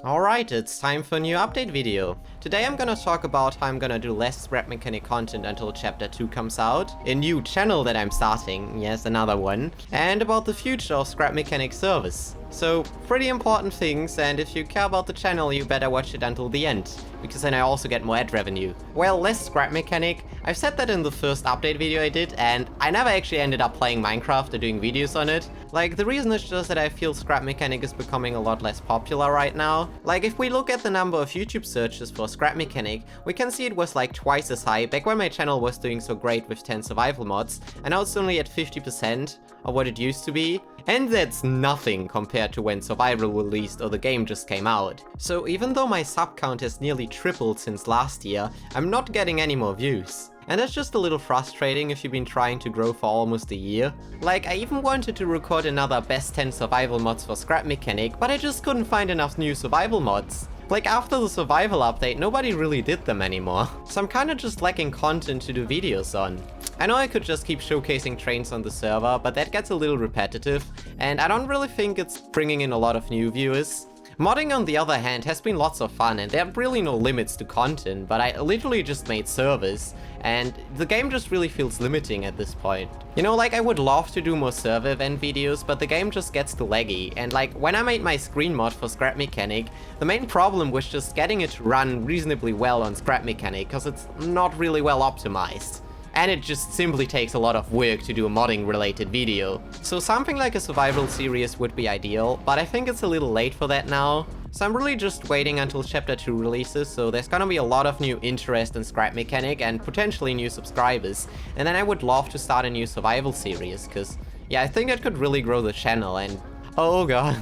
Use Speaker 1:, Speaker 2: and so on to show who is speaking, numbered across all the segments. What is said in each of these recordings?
Speaker 1: Alright, it's time for a new update video. Today I'm gonna talk about how I'm gonna do less scrap mechanic content until chapter 2 comes out, a new channel that I'm starting, yes, another one, and about the future of scrap mechanic service. So, pretty important things, and if you care about the channel you better watch it until the end, because then I also get more ad revenue. Well, less scrap mechanic, I've said that in the first update video I did, and I never actually ended up playing Minecraft or doing videos on it. Like, the reason is just that I feel scrap mechanic is becoming a lot less popular right now. Like, if we look at the number of YouTube searches for scrap mechanic, we can see it was like twice as high back when my channel was doing so great with 10 survival mods, and now it's only at 50% of what it used to be. And that's nothing compared to when survival released or the game just came out. So even though my sub count has nearly tripled since last year, I'm not getting any more views. And that's just a little frustrating if you've been trying to grow for almost a year. Like, I even wanted to record another best 10 survival mods for scrap mechanic, but I just couldn't find enough new survival mods. Like, after the survival update, nobody really did them anymore. So I'm kinda just lacking content to do videos on. I know I could just keep showcasing trains on the server, but that gets a little repetitive, and I don't really think it's bringing in a lot of new viewers. Modding, on the other hand, has been lots of fun, and there are really no limits to content, but I literally just made servers, and the game just really feels limiting at this point. You know, like, I would love to do more server event videos, but the game just gets too laggy, and like, when I made my screen mod for scrap mechanic, the main problem was just getting it to run reasonably well on scrap mechanic, cause it's not really well optimized. And it just simply takes a lot of work to do a modding related video. So something like a survival series would be ideal, but I think it's a little late for that now. So I'm really just waiting until chapter 2 releases, so there's gonna be a lot of new interest in scrap mechanic and potentially new subscribers. And then I would love to start a new survival series, cause yeah, I think that could really grow the channel. And oh gosh,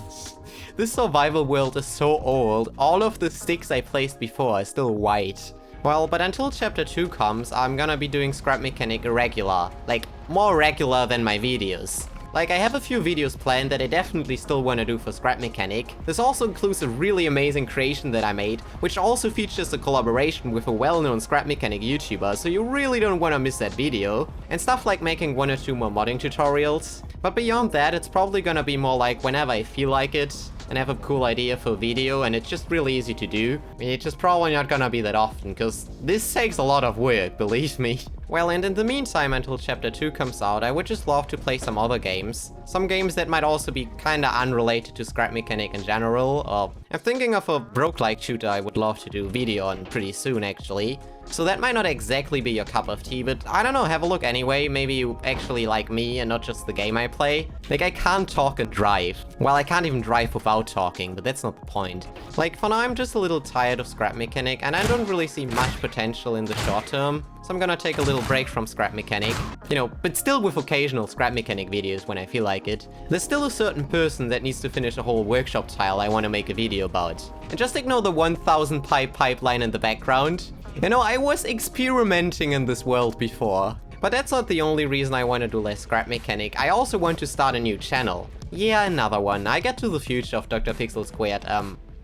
Speaker 1: this survival world is so old, all of the sticks I placed before are still white. Well, but until chapter 2 comes, I'm gonna be doing scrap mechanic irregular. Like, more regular than my videos. Like, I have a few videos planned that I definitely still wanna do for scrap mechanic. This also includes a really amazing creation that I made, which also features a collaboration with a well-known scrap mechanic YouTuber, so you really don't wanna miss that video. And stuff like making 1 or 2 more modding tutorials. But beyond that, it's probably gonna be more like whenever I feel like it, and have a cool idea for a video, and it's just really easy to do. It's just probably not gonna be that often, cause this takes a lot of work, believe me. Well, and in the meantime, until chapter 2 comes out, I would just love to play some other games. Some games that might also be kinda unrelated to scrap mechanic in general. I'm thinking of a roguelike shooter I would love to do a video on pretty soon, actually. So that might not exactly be your cup of tea, but I don't know, have a look anyway. Maybe you actually like me and not just the game I play. Like, I can't talk and drive. Well, I can't even drive without talking, but that's not the point. Like, for now I'm just a little tired of scrap mechanic, and I don't really see much potential in the short term. So I'm gonna take a little break from scrap mechanic. You know, but still with occasional scrap mechanic videos when I feel like it. There's still a certain person that needs to finish a whole workshop tile I wanna make a video about. And just ignore the 1000 pipe pipeline in the background. You know, I was experimenting in this world before. But that's not the only reason I want to do less scrap mechanic. I also want to start a new channel. Yeah, another one. I get to the future of Dr. Pixel Squared,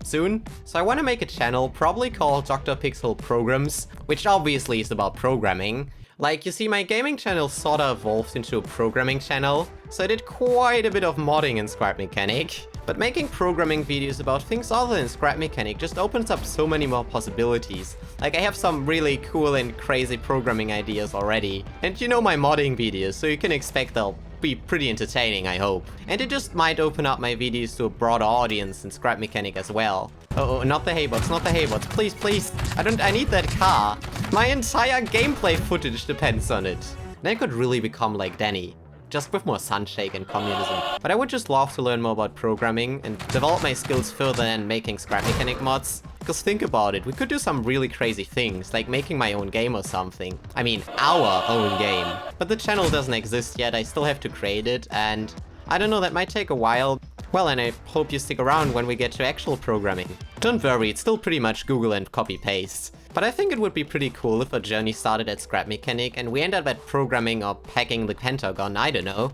Speaker 1: soon. So I want to make a channel, probably called Dr. Pixel Programs, which obviously is about programming. Like, you see, my gaming channel sorta evolved into a programming channel, so I did quite a bit of modding in scrap mechanic. But making programming videos about things other than scrap mechanic just opens up so many more possibilities. Like, I have some really cool and crazy programming ideas already. And you know my modding videos, so you can expect they'll be pretty entertaining, I hope. And it just might open up my videos to a broader audience in scrap mechanic as well. Oh, not the haybots, not the haybots. Please, please. I need that car. My entire gameplay footage depends on it. Then I could really become like Danny. Just with more sunshake and communism. But I would just love to learn more about programming and develop my skills further than making scrap mechanic mods. Because think about it, we could do some really crazy things, like making my own game or something. I mean, our own game. But the channel doesn't exist yet, I still have to create it, and I don't know, that might take a while. Well, and I hope you stick around when we get to actual programming. Don't worry, it's still pretty much Google and copy-paste. But I think it would be pretty cool if our journey started at scrap mechanic and we end up at programming or hacking the Pentagon, I don't know.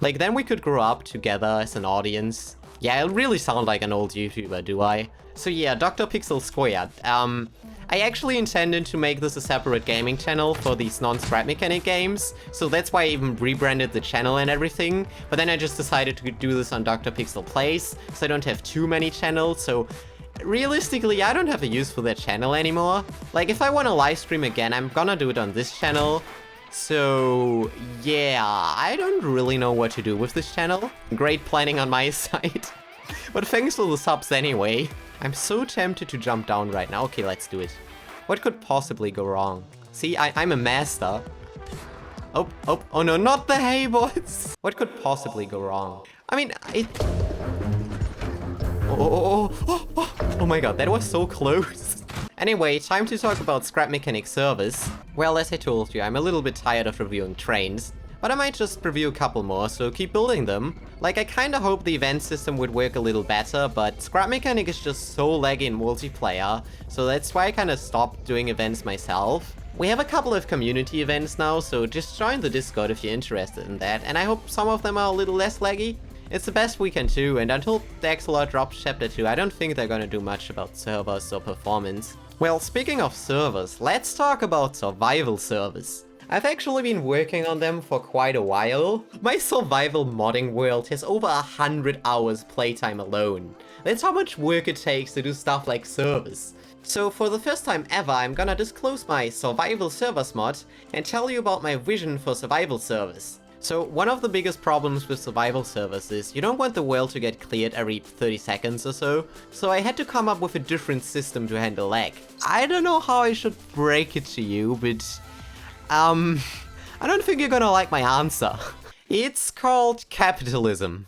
Speaker 1: Like, then we could grow up together as an audience. Yeah, I really sound like an old YouTuber, do I? So yeah, Dr. Pixel Squared. I actually intended to make this a separate gaming channel for these non-scrap mechanic games, so that's why I even rebranded the channel and everything, but then I just decided to do this on Dr. Pixel Plays, so I don't have too many channels, so realistically, I don't have a use for that channel anymore. Like, if I want to live stream again, I'm gonna do it on this channel. So, yeah, I don't really know what to do with this channel. Great planning on my side. But thanks for the subs anyway. I'm so tempted to jump down right now. Okay, let's do it. What could possibly go wrong? See, I'm a master. Oh no, not the hay bots! What could possibly go wrong? I mean, oh my god, that was so close. Anyway, time to talk about scrap mechanic servers. Well, as I told you, I'm a little bit tired of reviewing trains, but I might just review a couple more, so keep building them. Like, I kinda hope the event system would work a little better, but scrap mechanic is just so laggy in multiplayer, so that's why I kinda stopped doing events myself. We have a couple of community events now, so just join the Discord if you're interested in that, and I hope some of them are a little less laggy. It's the best we can do, and until the Axolot drops Chapter 2, I don't think they're gonna do much about servers or performance. Well, speaking of servers, let's talk about survival servers. I've actually been working on them for quite a while. My survival modding world has over 100 hours playtime alone. That's how much work it takes to do stuff like servers. So for the first time ever, I'm gonna disclose my survival servers mod and tell you about my vision for survival servers. So one of the biggest problems with survival servers is you don't want the world to get cleared every 30 seconds or so, so I had to come up with a different system to handle lag. I don't know how I should break it to you, but I don't think you're gonna like my answer. It's called capitalism.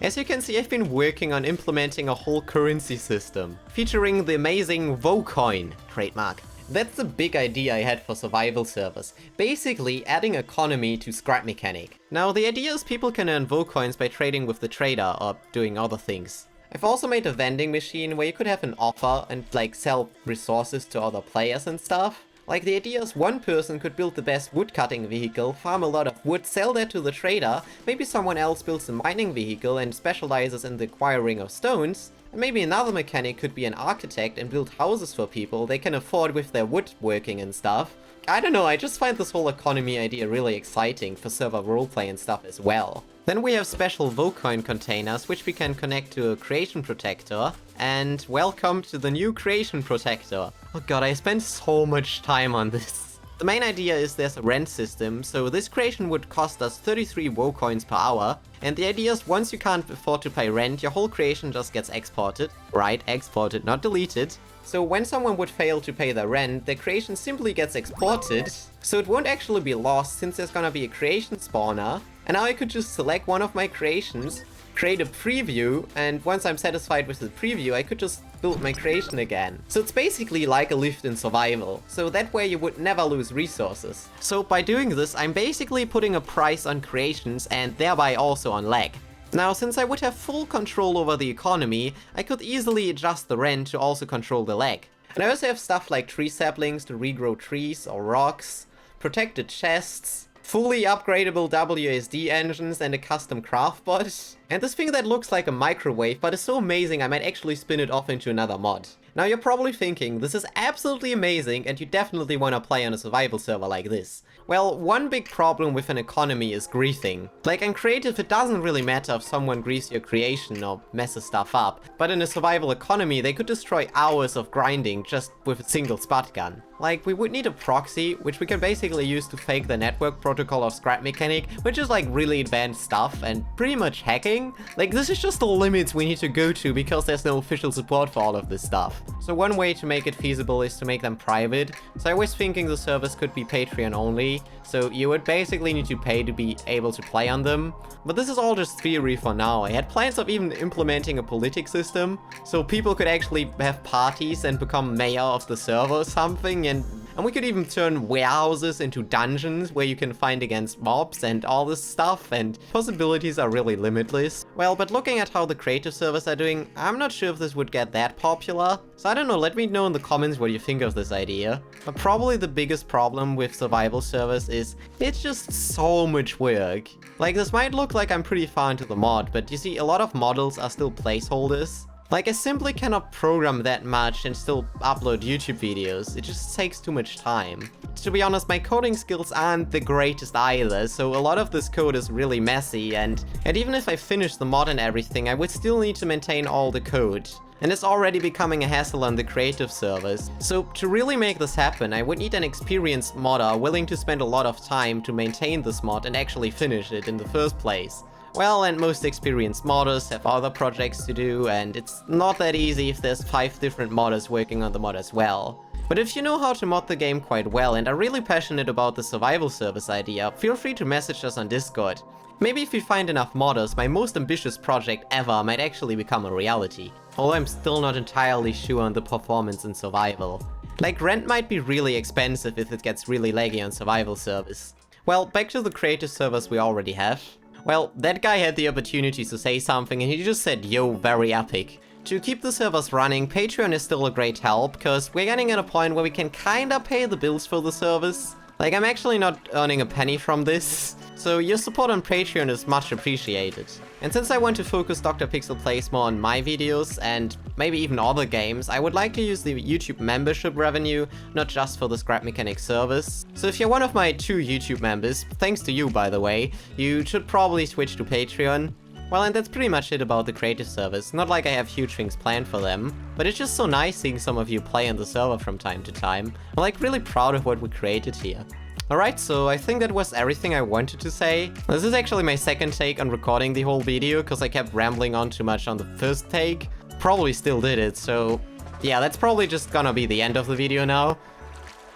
Speaker 1: As you can see, I've been working on implementing a whole currency system, featuring the amazing Vocoin trademark. That's the big idea I had for survival servers, basically adding economy to scrap mechanic. Now the idea is people can earn Vocoins by trading with the trader or doing other things. I've also made a vending machine where you could have an offer and like sell resources to other players and stuff. Like, the idea is one person could build the best woodcutting vehicle, farm a lot of wood, sell that to the trader, maybe someone else builds a mining vehicle and specializes in the acquiring of stones, and maybe another mechanic could be an architect and build houses for people they can afford with their woodworking and stuff. I don't know, I just find this whole economy idea really exciting for server roleplay and stuff as well. Then we have special Vocoin containers which we can connect to a creation protector, and welcome to the new creation protector. Oh god, I spent so much time on this. The main idea is there's a rent system, so this creation would cost us 33 Vocoins per hour, and the idea is once you can't afford to pay rent, your whole creation just gets exported. Right, exported, not deleted. So when someone would fail to pay their rent, their creation simply gets exported, so it won't actually be lost since there's gonna be a creation spawner. And now I could just select one of my creations, create a preview, and once I'm satisfied with the preview, I could just build my creation again. So it's basically like a lift in survival, so that way you would never lose resources. So by doing this, I'm basically putting a price on creations and thereby also on lag. Now, since I would have full control over the economy, I could easily adjust the rent to also control the lag. And I also have stuff like tree saplings to regrow trees or rocks, protected chests, fully upgradable WSD engines and a custom craft bot. And this thing that looks like a microwave but is so amazing I might actually spin it off into another mod. Now you're probably thinking, this is absolutely amazing and you definitely want to play on a survival server like this. Well, one big problem with an economy is griefing. Like, in creative it doesn't really matter if someone griefs your creation or messes stuff up, but in a survival economy they could destroy hours of grinding just with a single spot gun. Like, we would need a proxy, which we can basically use to fake the network protocol of scrap mechanic, which is like really advanced stuff and pretty much hacking. Like, this is just the limits we need to go to because there's no official support for all of this stuff. So one way to make it feasible is to make them private. So I was thinking the servers could be Patreon only, so you would basically need to pay to be able to play on them. But this is all just theory for now. I had plans of even implementing a politics system, so people could actually have parties and become mayor of the server or something, and we could even turn warehouses into dungeons where you can fight against mobs and all this stuff, and possibilities are really limitless. Well, but looking at how the creative servers are doing, I'm not sure if this would get that popular. So I don't know, let me know in the comments what you think of this idea. But probably the biggest problem with survival servers is it's just so much work. Like, this might look like I'm pretty far into the mod, but you see, a lot of models are still placeholders. Like, I simply cannot program that much and still upload YouTube videos. It just takes too much time. To be honest, my coding skills aren't the greatest either, so a lot of this code is really messy, and even if I finish the mod and everything, I would still need to maintain all the code. And it's already becoming a hassle on the creative servers. So to really make this happen, I would need an experienced modder willing to spend a lot of time to maintain this mod and actually finish it in the first place. Well, and most experienced modders have other projects to do, and it's not that easy if there's 5 different modders working on the mod as well. But if you know how to mod the game quite well and are really passionate about the survival service idea, feel free to message us on Discord. Maybe if we find enough modders, my most ambitious project ever might actually become a reality. Although I'm still not entirely sure on the performance in survival. Like, rent might be really expensive if it gets really laggy on survival service. Well, back to the creative servers we already have. Well, that guy had the opportunity to say something and he just said, yo, very epic. To keep the servers running, Patreon is still a great help, cause we're getting at a point where we can kinda pay the bills for the service. Like, I'm actually not earning a penny from this, so your support on Patreon is much appreciated. And since I want to focus Dr. Pixel Plays more on my videos, and maybe even other games, I would like to use the YouTube membership revenue, not just for the Scrap Mechanic service. So if you're one of my 2 YouTube members, thanks to you by the way, you should probably switch to Patreon. Well, and that's pretty much it about the creative service. Not like I have huge things planned for them, but it's just so nice seeing some of you play on the server from time to time. I'm like really proud of what we created here. Alright, so I think that was everything I wanted to say. This is actually my second take on recording the whole video, because I kept rambling on too much on the first take. Probably still did it, so yeah, that's probably just gonna be the end of the video now.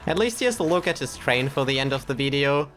Speaker 1: At least here's a look at his train for the end of the video.